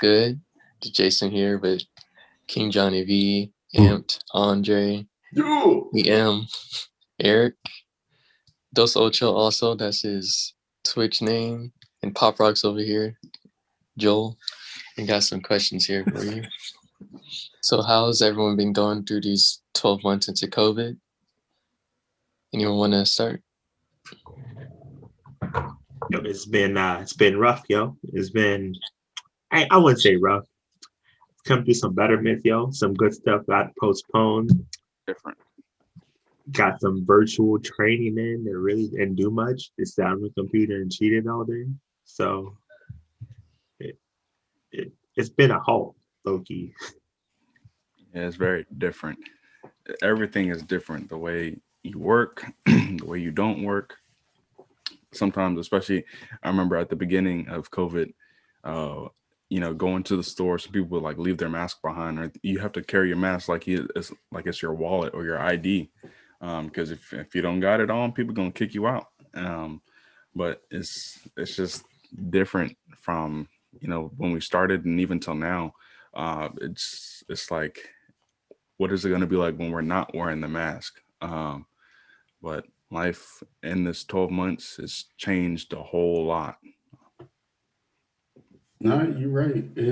good? Jason here with King Johnny V, Amped, Andre, Yo! EM, Eric, Dos Ocho also, that's his Twitch name, and Pop Rocks over here, Joel. I got some questions here for you. So how's everyone been going through these 12 months into COVID? Anyone want to start? Yo, it's been rough, yo. It's been I wouldn't say rough. It's come through some betterment, yo. Some good stuff got postponed. Different. Got some virtual training in that really didn't do much. Just sat on the computer and cheated all day. So it's been a halt, low key. Yeah, it's very different. Everything is different. The way you work, the way you don't work. Sometimes, especially, I remember at the beginning of COVID, going to the store, some people would like leave their mask behind, or you have to carry your mask like it's your wallet or your ID, because if you don't got it on, people gonna kick you out. But it's just different from when we started and even till now. It's like, what is it gonna be like when we're not wearing the mask? But life in this 12 months has changed a whole lot. No, you're right. It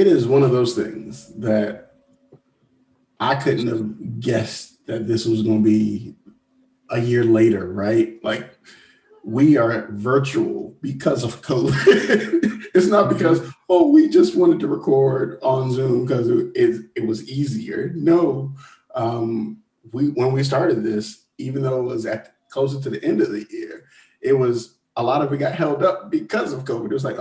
is one of those things that I couldn't have guessed that this was going to be a year later, right? Like, we are virtual because of COVID. It's not because, we just wanted to record on Zoom because it was easier. No, when we started this, even though it was closer to the end of the year, it was a lot of it got held up because of COVID. It was like,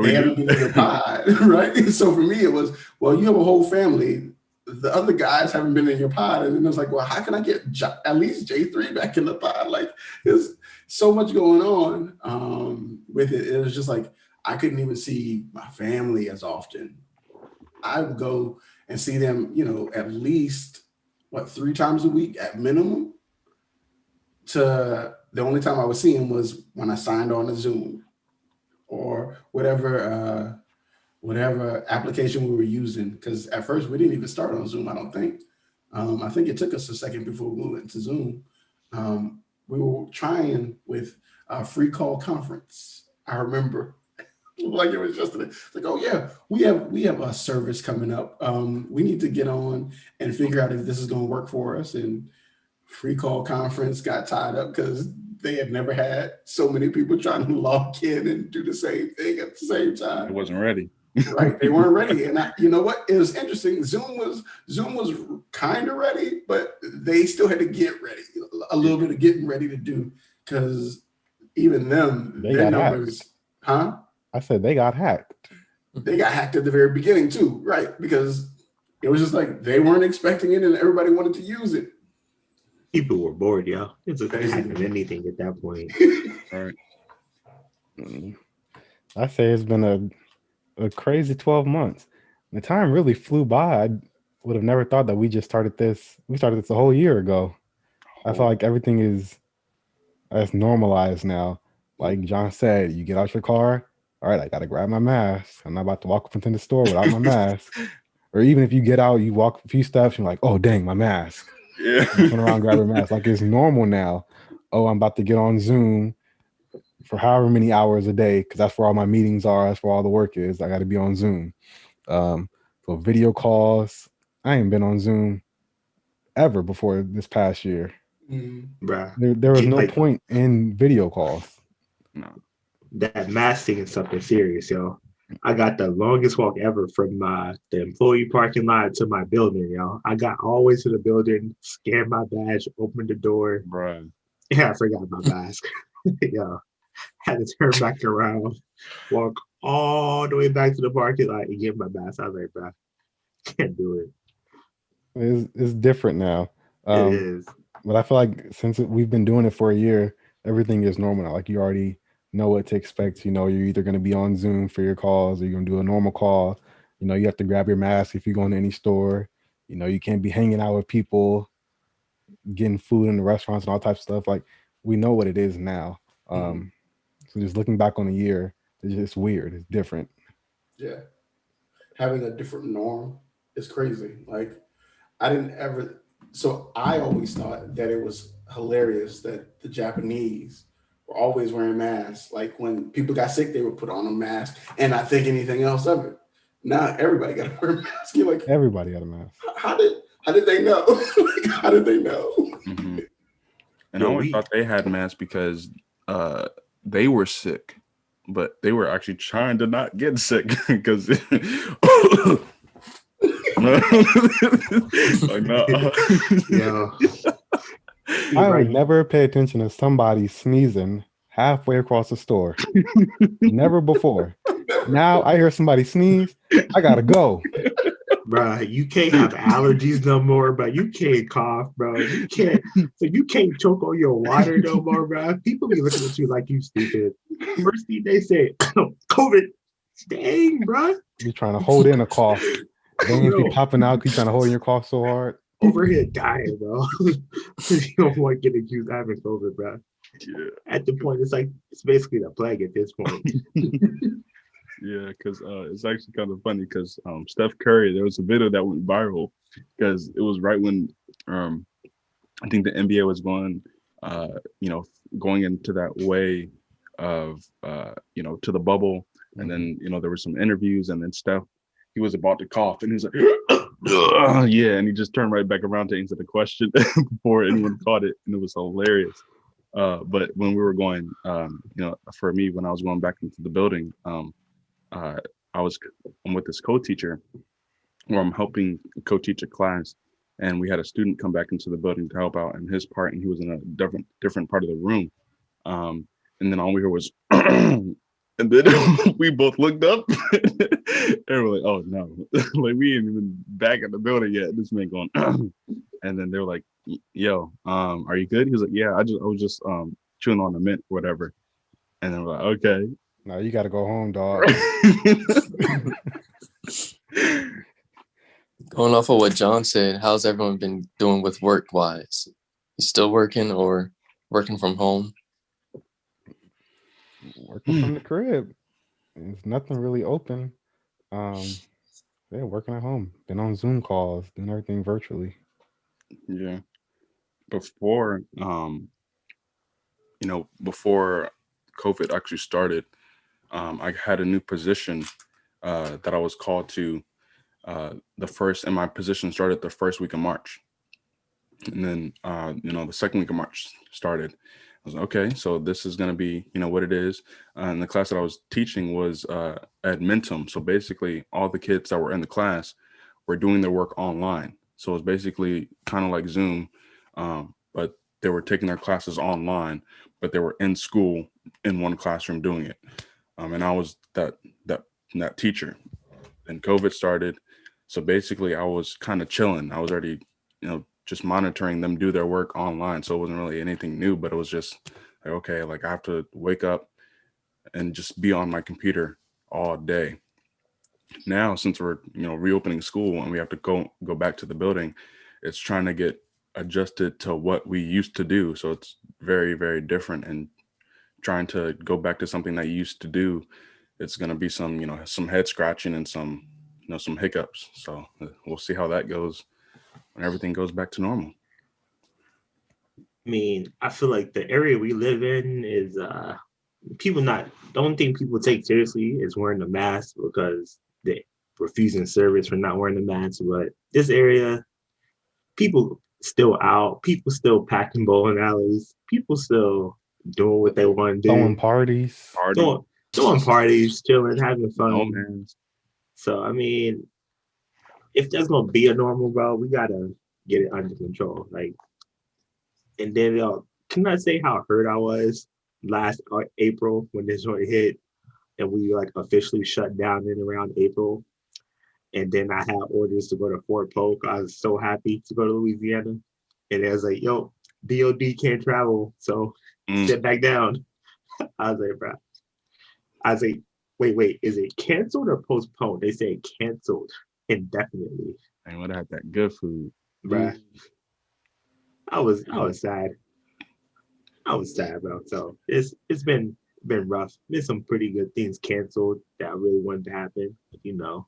they haven't been in your pod, right? So for me, it was, you have a whole family. The other guys haven't been in your pod. And then it was like, how can I get at least J3 back in the pod? Like, there's so much going on with it. It was just like, I couldn't even see my family as often. I would go and see them, at least, 3 times a week at minimum. To the only time I would see them was when I signed on to Zoom or whatever application we were using. Because at first we didn't even start on Zoom, I don't think. I think it took us a second before we went to Zoom. We were trying with a free call conference. I remember like it was yesterday. It's like, we have a service coming up. We need to get on and figure out if this is going to work for us. And free call conference got tied up because they had never had so many people trying to log in and do the same thing at the same time. It wasn't ready. Right, they weren't ready, and you know what? It was interesting. Zoom was kind of ready, but they still had to get ready. A little bit of getting ready to do, because even their numbers, hacked. I said they got hacked. They got hacked at the very beginning too, right? Because it was just like they weren't expecting it, and everybody wanted to use it. People were bored, yo. It's hacking anything at that point. Right. I say it's been a crazy 12 months. The time really flew by. I would have never thought that we started this a whole year ago. I feel like everything is normalized now. Like John said, you get out your car, all right, I gotta grab my mask. I'm not about to walk up into the store without my mask. Or even if you get out, you walk a few steps, you're like, oh dang, my mask. Yeah. Turn around, grab your mask. Like, it's normal now. Oh, I'm about to get on Zoom for however many hours a day, because that's where all my meetings are, that's where all the work is. I got to be on Zoom. So video calls, I ain't been on Zoom ever before this past year. Bruh. There was no point in video calls. No. That mask thing is something serious, yo. I got the longest walk ever from the employee parking lot to my building, yo. I got all the way to the building, scanned my badge, opened the door. Bruh. Yeah, I forgot my mask. Yo, had to turn back around, walk all the way back to the parking lot and get my mask. I was like, bro, can't do it. It's different now. It is. But I feel like since we've been doing it for a year, everything is normal now. Like, you already know what to expect. You're either going to be on Zoom for your calls, or you're going to do a normal call. You have to grab your mask if you go into any store. You can't be hanging out with people, getting food in the restaurants and all types of stuff. Like, we know what it is now. So just looking back on a year, It's just weird. It's different. Yeah. Having a different norm is crazy. Like I didn't ever. So I always thought that it was hilarious that the Japanese were always wearing masks. Like when people got sick, they would put on a mask and not think anything else of it. Now everybody got to wear a mask. You're like, Everybody had a mask. how did they know? Like, how did they know? Mm-hmm. And Yo, I always thought they had masks because they were sick, but they were actually trying to not get sick because like, no. Yo, I right. would never pay attention to somebody sneezing halfway across the store. Never before. Now I hear somebody sneeze, I gotta go. Bruh, you can't have allergies no more, bro. You can't cough, bro. You can't choke on your water no more, bro. People be looking at you like you stupid. First thing they say, COVID. Dang, bro. You're trying to hold in a cough. Veins be Bro, popping out because you're trying to hold in your cough so hard. over here dying, bro. You don't want to get accused of having COVID, bro. Yeah. At the point, it's basically the plague at this point. Yeah, because it's actually kind of funny because Steph Curry, there was a video that went viral because it was right when I think the NBA was going, going into that way of, to the bubble. And then, there were some interviews and then Steph, he was about to cough and he was like, yeah. And he just turned right back around to answer the question before anyone caught it. And it was hilarious. But when we were going, for me, when I was going back into the building, I'm with this co-teacher where I'm helping co-teach a class, and we had a student come back into the building to help out in his part, and he was in a different part of the room. And then all we heard was, and then we both looked up, and we're like, "Oh no!" Like we ain't even back in the building yet. This man going, and then they were like, "Yo, are you good?" He was like, "Yeah, I was just chewing on a mint or whatever." And then we're like, "Okay." No, you gotta go home, dog. Going off of what John said, how's everyone been doing with work-wise? You still working or working from home? Working from the crib. There's nothing really open. Yeah, working at home. Been on Zoom calls, doing everything virtually. Yeah. Before before COVID actually started, I had a new position that I was called to and my position started the first week of March. And then, the second week of March started. I was like, okay, so this is going to be, what it is. And the class that I was teaching was Admentum. So basically all the kids that were in the class were doing their work online. So it was basically kind of like Zoom, but they were taking their classes online, but they were in school in one classroom doing it. And I was that teacher. Then COVID started. So basically I was kind of chilling. I was already, just monitoring them do their work online. So it wasn't really anything new, but it was just like, okay, like I have to wake up and just be on my computer all day. Now, since we're, reopening school and we have to go back to the building, it's trying to get adjusted to what we used to do. So it's very, very different, and trying to go back to something that you used to do, it's going to be some head scratching and some hiccups. So we'll see how that goes when everything goes back to normal. I mean, I feel like the area we live in is the only thing people take seriously is wearing the mask because they refusing service for not wearing the mask. But this area, people still out, people still packing bowling alleys, people still doing what they want to Throwing do, parties. doing parties, chilling, having fun. Oh man. So I mean, if there's gonna be a normal, bro, we gotta get it under control. Like, and then can I say how hurt I was last April when this one hit and we like officially shut down in around April. And then I had orders to go to Fort Polk. I was so happy to go to Louisiana. And it was like, yo, DOD can't travel. So sit back down. I was like, bro. I was like, wait, is it canceled or postponed? They say canceled indefinitely. I would have had that good food. Bruh. I was sad. I was sad, bro. So it's been been rough. Been some pretty good things canceled that I really wanted to happen. But,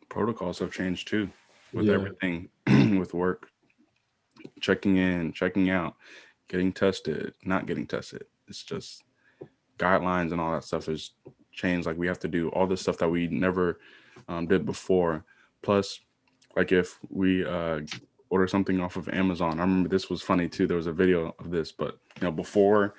Protocols have changed too with Yeah. everything with work, checking in, checking out, getting tested, not getting tested. It's just guidelines and all that stuff has changed. Like we have to do all this stuff that we never did before. Plus, like if we order something off of Amazon, I remember this was funny too. There was a video of this, but before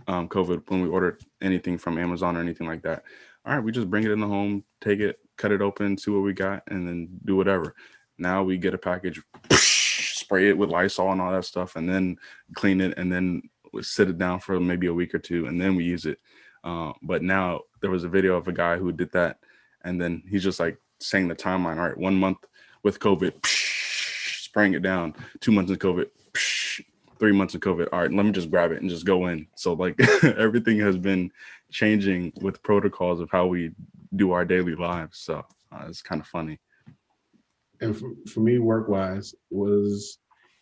COVID, when we ordered anything from Amazon or anything like that, all right, we just bring it in the home, take it, cut it open, see what we got, and then do whatever. Now we get a package, spray it with Lysol and all that stuff, and then clean it, and then we sit it down for maybe a week or two, and then we use it. But now there was a video of a guy who did that, and then he's just like saying the timeline. All right, 1 month with COVID, spraying it down. 2 months of COVID, 3 months of COVID. All right, let me just grab it and just go in. So like everything has been changing with protocols of how we do our daily lives. So it's kind of funny. And for me, work-wise, it was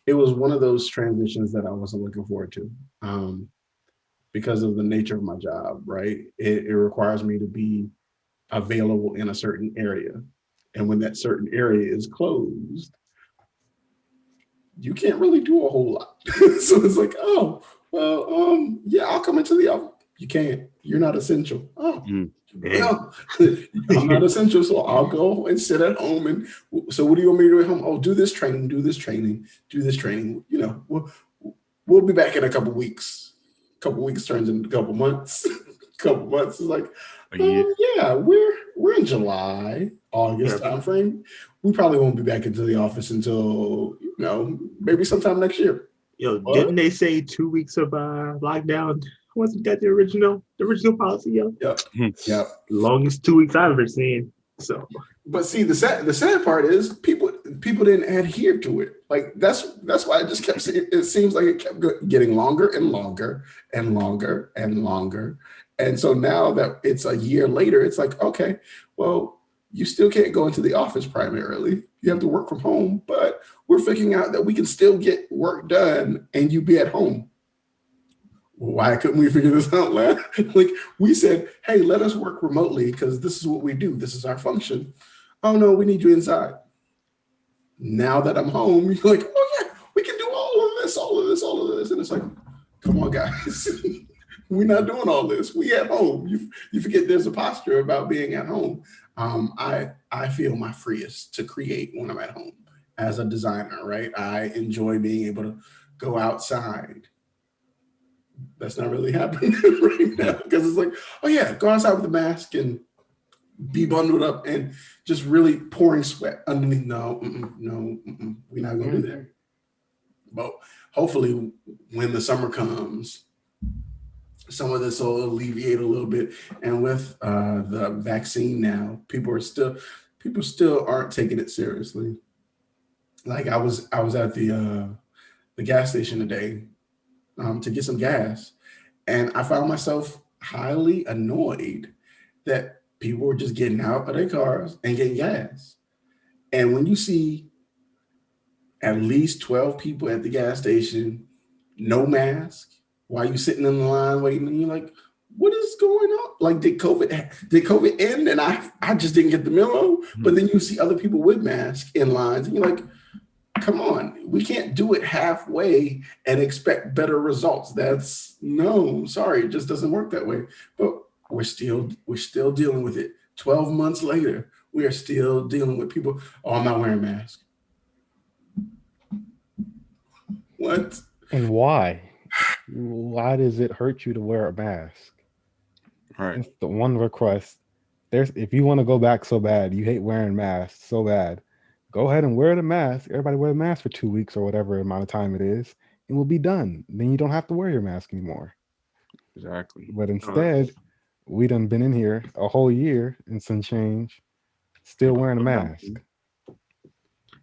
one of those transitions that I wasn't looking forward to, because of the nature of my job, right? It requires me to be available in a certain area. And when that certain area is closed, you can't really do a whole lot. So it's like, oh, well, yeah, I'll come into the office. You can't. You're not essential. Oh, well, I'm not essential, so I'll go and sit at home. And so, what do you want me to do at home? Oh, do this training, do this training, do this training. We'll be back in a couple weeks. A couple weeks turns into a couple months. Couple months is like, yeah, we're in July, August timeframe. We probably won't be back into the office until maybe sometime next year. Didn't they say 2 weeks of lockdown? Wasn't that the original policy? Yep. Longest 2 weeks I've ever seen. So, but see, the sad part is people didn't adhere to it. Like that's why it just kept. It seems like it kept getting longer and longer and longer and longer. And so now that it's a year later, it's like, okay, well, you still can't go into the office primarily. You have to work from home, but we're figuring out that we can still get work done and you be at home. Why couldn't we figure this out, man? Like we said, hey, let us work remotely because this is what we do. This is our function. Oh no, we need you inside. Now that I'm home, you're like, oh yeah, we can do all of this, all of this, all of this. And it's like, come on, guys. We're not doing all this. We at home. You forget there's a posture about being at home. I feel my freest to create when I'm at home as a designer, right? I enjoy being able to go outside. That's not really happening right now because it's like, oh yeah, go outside with a mask and be bundled up and just really pouring sweat underneath. No, we're not gonna do that. But hopefully, when the summer comes, some of this will alleviate a little bit. And with the vaccine now, people still aren't taking it seriously. Like I was at the gas station today to get some gas, and I found myself highly annoyed that people were just getting out of their cars and getting gas. And when you see at least 12 people at the gas station, no mask, while you sitting in the line waiting, and you're like, what is going on? Like, did COVID end and I just didn't get the memo? But then you see other people with masks in lines and you're like, come on, we can't do it halfway and expect better results. Sorry, it just doesn't work that way. But we're still dealing with it. 12 months later, we are still dealing with people. Oh, I'm not wearing a mask. What? And why? Why does it hurt you to wear a mask? All right. It's the one request. If you want to go back so bad, you hate wearing masks so bad, go ahead and wear the mask. Everybody wear a mask for 2 weeks or whatever amount of time it is, and we'll be done. Then you don't have to wear your mask anymore. Exactly. But instead, we done been in here a whole year and some change, still wearing a mask.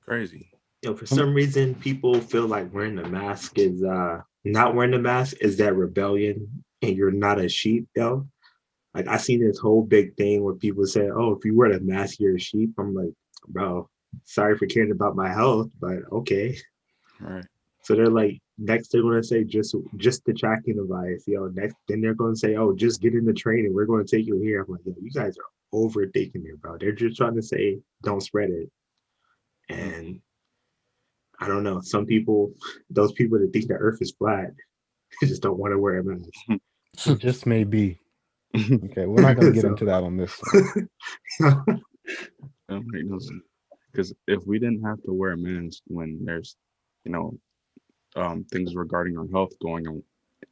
Crazy. For some reason, people feel like wearing the mask is not wearing the mask is that rebellion, and you're not a sheep, though. Like I seen this whole big thing where people say, "Oh, if you wear the mask, you're a sheep." I'm like, bro, sorry for caring about my health, but okay. Right. So they're like, next they're gonna say just the tracking device, yo. Next, then they're gonna say, oh, just get in the training. We're gonna take you here. I'm like, yo, you guys are overthinking it, bro. They're just trying to say don't spread it. And I don't know. Some people, those people that think the earth is flat, just don't want to wear a mask. It just may be. Okay, we're not going to get into that on this one. Because if we didn't have to wear a mask when there's, you know, things regarding our health going on,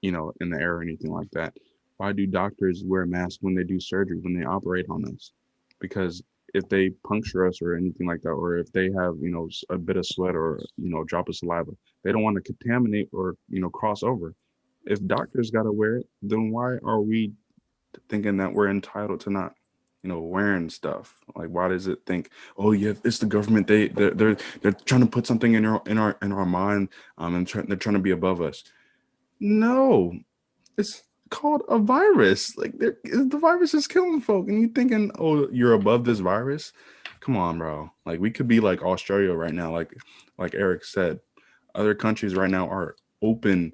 you know, in the air or anything like that, why do doctors wear masks when they do surgery, when they operate on us? Because if they puncture us or anything like that, or if they have, you know, a bit of sweat or, you know, drop of saliva, they don't want to contaminate or, you know, cross over. If doctors got to wear it, then why are we thinking that we're entitled to not, you know, wearing stuff? Like, why does it think, oh yeah, it's the government, they're trying to put something in our mind, and they're trying to be above us? No, it's called a virus. Like, the virus is killing folk, and you thinking, oh, you're above this virus? Come on, bro. Like, we could be like Australia right now, like Eric said. Other countries right now are open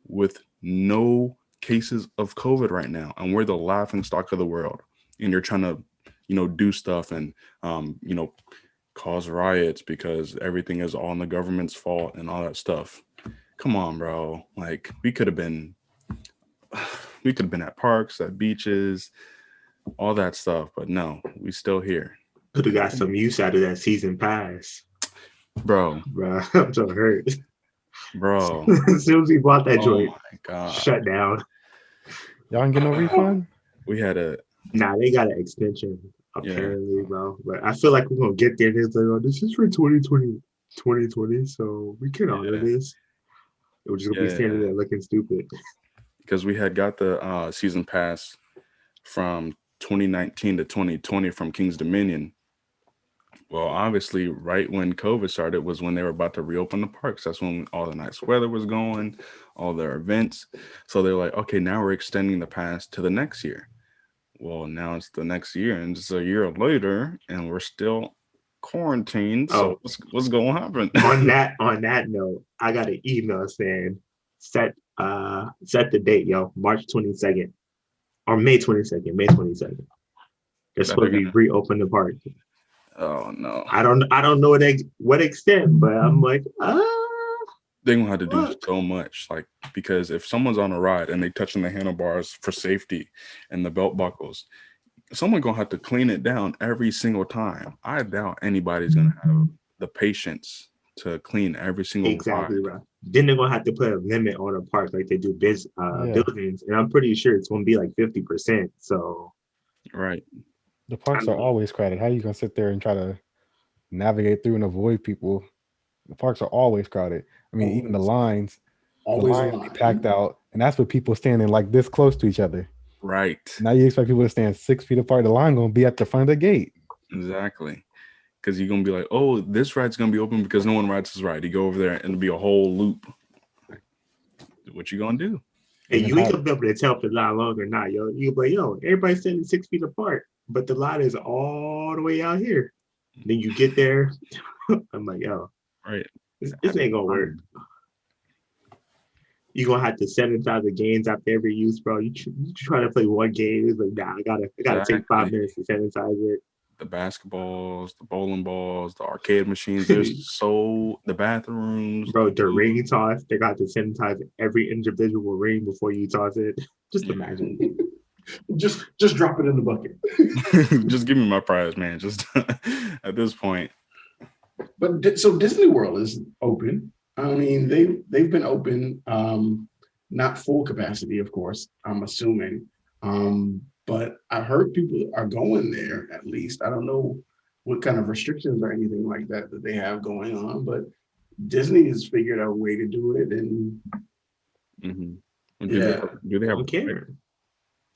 with no cases of COVID right now, and we're the laughing stock of the world. And you're trying to, you know, do stuff and, you know, cause riots because everything is all in the government's fault and all that stuff. Come on, bro. Like, we could have been at parks, at beaches, all that stuff, but no, we still here. Could have got some use out of that season pass, Bro. I'm so hurt. Bro. As soon as we bought that joint, my God, shut down. Y'all can get no refund? We had a Nah, they got an extension apparently, bro. But I feel like we're gonna get there. And it's like, oh, this is for 2020, so we can honor this. We're just gonna be standing there looking stupid. Because we had got the season pass from 2019 to 2020 from King's Dominion. Well, obviously, right when COVID started was when they were about to reopen the parks. That's when all the nice weather was going, all their events. So they're like, okay, now we're extending the pass to the next year. Well, now it's the next year, and it's a year later, and we're still quarantined. So what's going to happen? on that note, I got an email saying set the date, yo, March 22nd or May 22nd. They're supposed to be reopen the park. Oh no! I don't know what extent, but I'm like, they're gonna have to do so much, like, because if someone's on a ride and they touching the handlebars for safety and the belt buckles, someone's gonna have to clean it down every single time. I doubt anybody's gonna have the patience to clean every single exactly ride. Right. Then they're gonna have to put a limit on a park like they do buildings, and I'm pretty sure it's gonna be like 50%. So, right. The parks are always crowded. How are you gonna sit there and try to navigate through and avoid people? The parks are always crowded. I mean, even the lines be packed out, and that's with people standing like this close to each other. Right. Now you expect people to stand 6 feet apart. The line gonna be at the front of the gate. Exactly. Because you're gonna be like, oh, this ride's gonna be open because no one rides this ride. You go over there and it'll be a whole loop. What you gonna do? And you ain't gonna be able to tell if the line long or not, yo. You be like, yo, everybody's standing 6 feet apart, but the line is all the way out here. Then you get there, I'm like, yo, right, this ain't gonna work. You're gonna have to sanitize the games after every use, bro. You try to play one game, it's like, nah, I gotta take 5 minutes to sanitize it. The basketballs, the bowling balls, the arcade machines, the bathrooms. Bro, the ring toss, they got to sanitize every individual ring before you toss it. Just imagine. just drop it in the bucket. Just give me my prize, man. Just at this point. But so Disney World is open. I mean, they've been open, not full capacity, of course, I'm assuming. But I heard people are going there at least. I don't know what kind of restrictions or anything like that they have going on, but Disney has figured out a way to do it. And do they have care?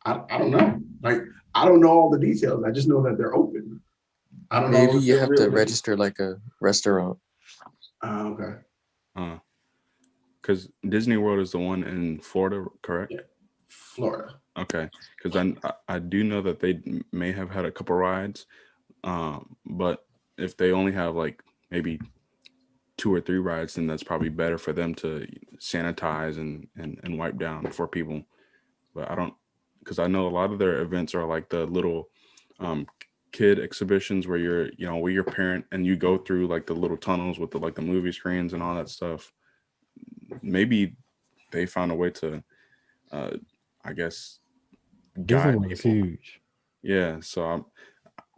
I don't know. Like, I don't know all the details. I just know that they're open. I don't know. Maybe you have to register like a restaurant. Okay. Because Disney World is the one in Florida, correct? Yeah, Florida. Okay, because I do know that they may have had a couple rides, but if they only have like maybe 2 or 3 rides, then that's probably better for them to sanitize and wipe down for people. But I don't, because I know a lot of their events are like the little um, kid exhibitions where you're, you know, with your parent and you go through like the little tunnels with the like the movie screens and all that stuff. Maybe they found a way to, uh, I guess, Disney guide World is people. huge. Yeah, so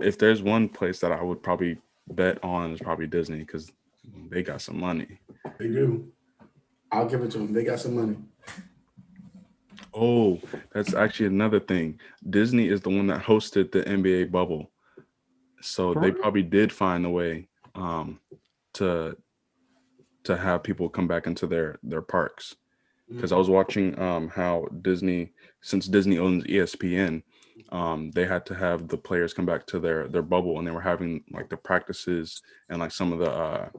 if there's one place that I would probably bet on is probably Disney because they got some money. They do. I'll give it to them. They got some money. Oh, that's actually another thing. Disney is the one that hosted the NBA bubble, so For they real? probably did find a way to have people come back into their parks. Because I was watching how Disney, since Disney owns ESPN, they had to have the players come back to their bubble, and they were having like the practices and like some of the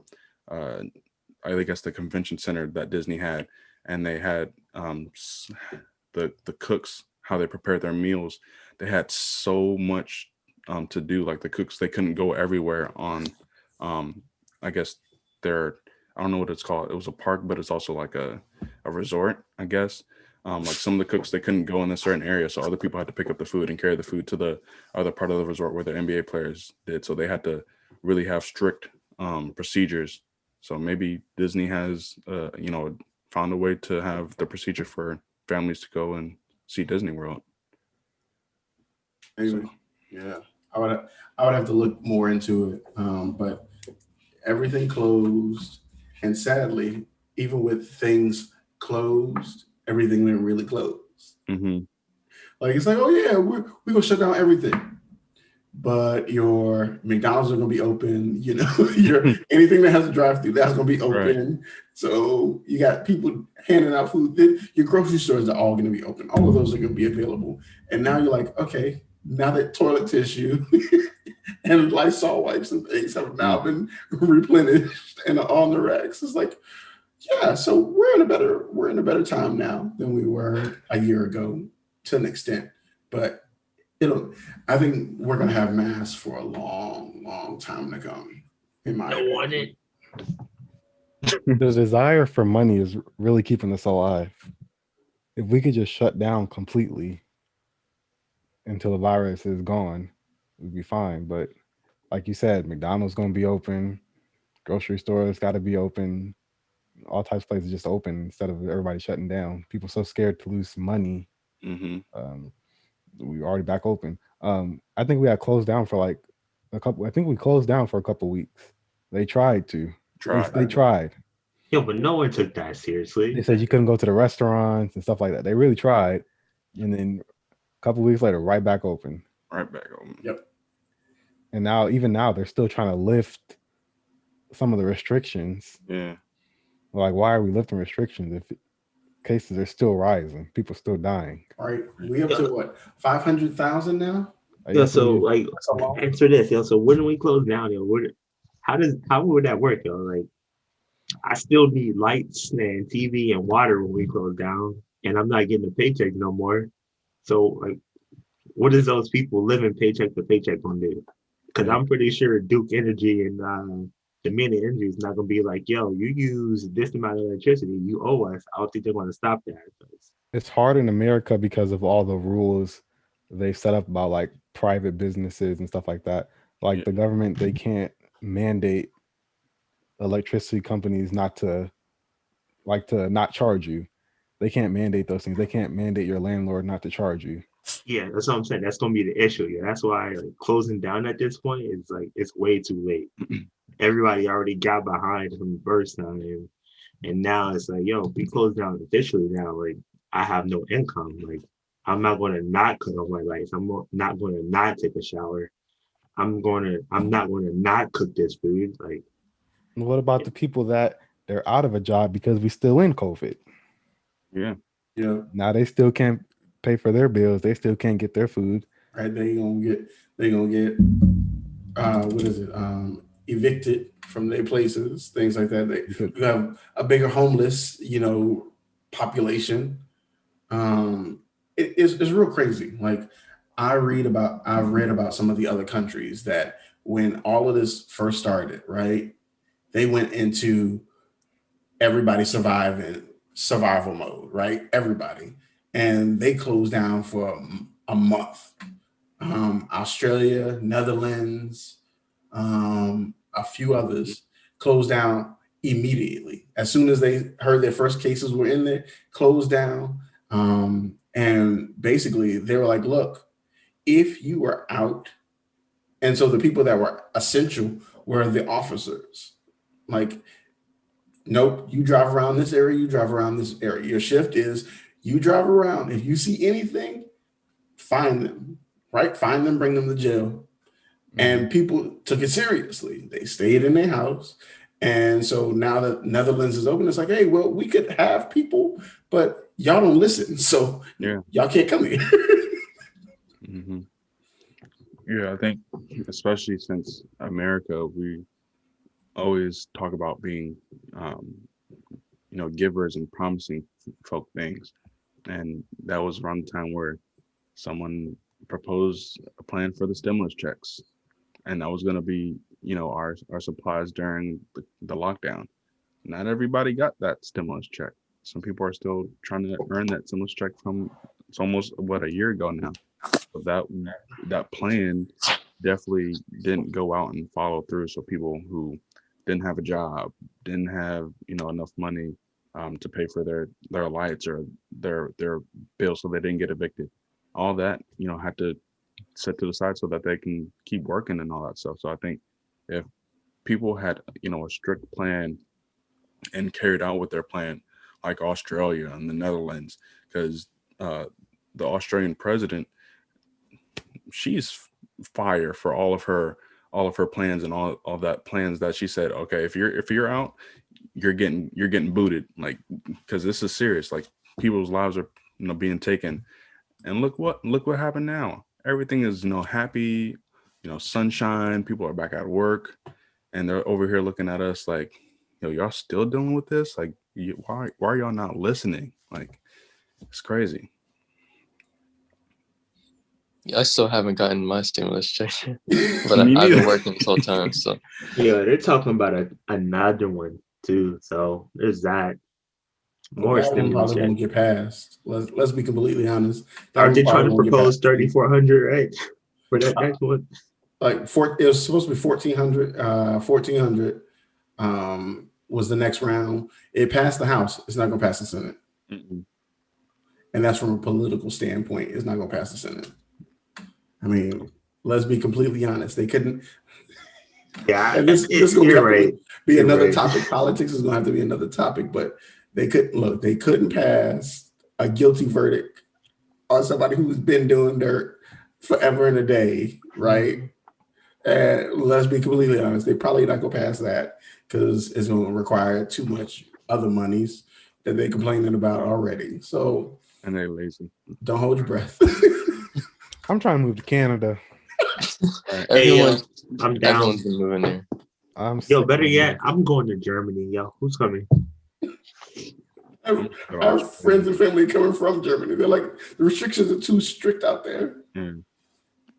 uh, I guess the convention center that Disney had, and they had the cooks, how they prepared their meals. They had so much to do. Like the cooks, they couldn't go everywhere on I guess their, I don't know what it's called. It was a park, but it's also like a resort, I guess. Like some of the cooks, they couldn't go in a certain area, so other people had to pick up the food and carry the food to the other part of the resort where the NBA players did. So they had to really have strict procedures. So maybe Disney has, you know, found a way to have the procedure for families to go and see Disney World. Maybe. So, Yeah. I would have to look more into it. But everything closed. And sadly, even with things closed, everything didn't really close. mm-hmm. Like it's like, oh yeah, we're gonna shut down everything. But your McDonald's are gonna be open, you know, your anything that has a drive-through, that's gonna be Right. open. So you got people handing out food. Then your grocery stores are all gonna be open. All of those are gonna be available. And now you're like, okay, now that toilet tissue and Lysol wipes and things have now been replenished and are on the racks. It's like, yeah, so we're in a better time now than we were a year ago to an extent. But it'll I think we're gonna have masks for a long, long time to come, in my opinion. The desire for money is really keeping us alive. If we could just shut down completely until the virus is gone, we'd be fine. But like you said, McDonald's going to be open, grocery stores got to be open, all types of places just open instead of everybody shutting down. People so scared to lose money. Mm-hmm. We already back open. I think we got closed down for like a couple. I think we closed down for a couple weeks. They tried to. They tried. Yo, but no one took that seriously. They said you couldn't go to the restaurants and stuff like that. They really tried, and then a couple weeks later, right back open. Right back open. Yep. And now, even now, they're still trying to lift some of the restrictions. Yeah. Like, why are we lifting restrictions if cases are still rising? People still dying. All right. We up to what, 500,000 now? Yeah, so like answer this, yo. So when we close down, yo, how would that work, yo? Like I still need lights and TV and water when we close down, and I'm not getting a paycheck no more. So like what is those people living paycheck to paycheck gonna do? Because I'm pretty sure Duke Energy and Dominion Energy is not gonna be like, yo, you use this amount of electricity, you owe us. I don't think they're gonna stop that. It's hard in America because of all the rules they've set up about like private businesses and stuff like that. Like the government, they can't mandate electricity companies not to not charge you. They can't mandate those things. They can't mandate your landlord not to charge you. Yeah, that's what I'm saying. That's gonna be the issue. Yeah, that's why like closing down at this point is like it's way too late. Everybody already got behind from the first time, and now it's like, yo, we close down officially now. Like I have no income. Like I'm not gonna not cut off my lights. I'm not gonna not take a shower. I'm not gonna not cook this food. Like, what about the people that they're out of a job because we still in COVID? Yeah. Yeah. Now they still can't pay for their bills. They still can't get their food. Right. They gonna get what is it? Evicted from their places, things like that. You have a bigger homeless, population. It's real crazy. Like I've read about some of the other countries that when all of this first started, right? they went into everybody survival mode, right? Everybody. And they closed down for a month. Australia, Netherlands, a few others closed down immediately. As soon as they heard their first cases were in there, closed down. And basically, they were like, look, if you were out, and so the people that were essential were the officers. Like, nope, you drive around this area, you drive around this area. Your shift is you drive around. If you see anything, find them, right? Find them, bring them to jail. And people took it seriously. They stayed in their house. And so now that Netherlands is open, it's like, hey, well, we could have people, but y'all don't listen. So y'all can't come here. Mm-hmm. Yeah, I think especially since America, we always talk about being, givers and promising folk things. And that was around the time where someone proposed a plan for the stimulus checks. And that was going to be, our supplies during the lockdown. Not everybody got that stimulus check. Some people are still trying to earn that stimulus check from, it's almost a year ago now. But that plan definitely didn't go out and follow through. So people who didn't have a job, didn't have enough money to pay for their lights or their bills, so they didn't get evicted. All that had to set to the side so that they can keep working and all that stuff. So I think if people had a strict plan and carried out with their plan, like Australia and the Netherlands, because the Australian president, she's fire for all of her plans and all that plans that she said, okay, if you're out, you're getting booted, like, because this is serious. Like, people's lives are being taken. And look what happened now. Everything is happy, sunshine. People are back at work, and they're over here looking at us like, y'all still dealing with this? Like, why are y'all not listening? Like, it's crazy. Yeah, I still haven't gotten my stimulus check, but I've been working this whole time. So yeah, they're talking about another one too. So there's that. More that one stimulus probably won't check. get passed. Let's be completely honest. Aren't they trying to propose 3,400 right for that next one? Like it was supposed to be 1,400. 1,400 was the next round. It passed the House. It's not going to pass the Senate. Mm-mm. And that's from a political standpoint. It's not going to pass the Senate. I mean, let's be completely honest. They couldn't. Yeah, and this is going to be another right. topic. Politics is going to have to be another topic. But they couldn't pass a guilty verdict on somebody who's been doing dirt forever and a day, right? And let's be completely honest, they probably not gonna pass that because it's gonna require too much other monies that they're complaining about already. So, and they're lazy. Don't hold your breath. I'm trying to move to Canada. I'm down. Everyone's been moving there. Yo, better yet, I'm going to Germany. Yo, who's coming? Our friends and family coming from Germany. They're like, the restrictions are too strict out there.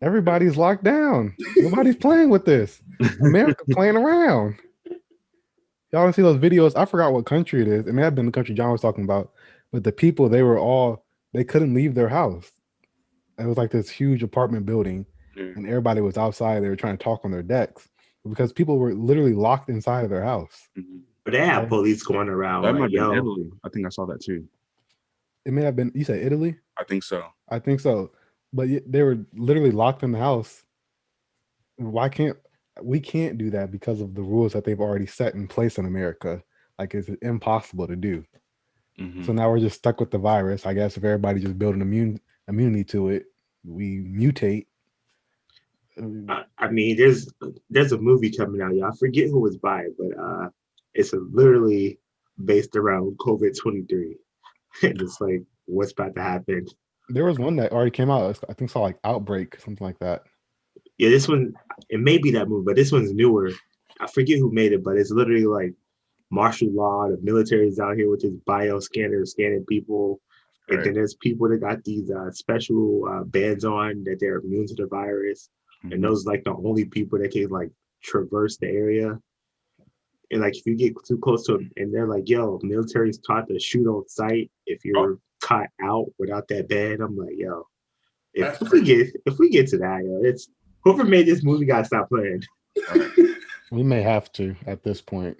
Everybody's locked down. Nobody's playing with this. America's playing around. Y'all don't see those videos? I forgot what country it is. It may have been the country John was talking about, but the people, they couldn't leave their house. It was like this huge apartment building, and everybody was outside. They were trying to talk on their decks because people were literally locked inside of their house. But they have police going around. That might be Italy. I think I saw that too. It may have been. You said Italy? I think so. I think so. But they were literally locked in the house. We can't do that because of the rules that they've already set in place in America. Like, it's impossible to do. Mm-hmm. So now we're just stuck with the virus. I guess if everybody just build an immunity to it, we mutate. I mean, there's a movie coming out, y'all. I forget who it's by, but it's literally based around COVID-23. And it's like, what's about to happen? There was one that already came out. I think it's called like Outbreak, something like that. Yeah, this one, it may be that movie, but this one's newer. I forget who made it, but it's literally like martial law. The military is out here with this bioscanner scanning people. Right. And then there's people that got these special bands on that they're immune to the virus. Mm-hmm. And those are like the only people that can like traverse the area. And like if you get too close to them, and they're like, "Yo, military's taught to shoot on sight if you're caught out without that bed." I'm like, "Yo, That's if we get to that, yo, it's whoever made this movie got to stop playing." We may have to at this point.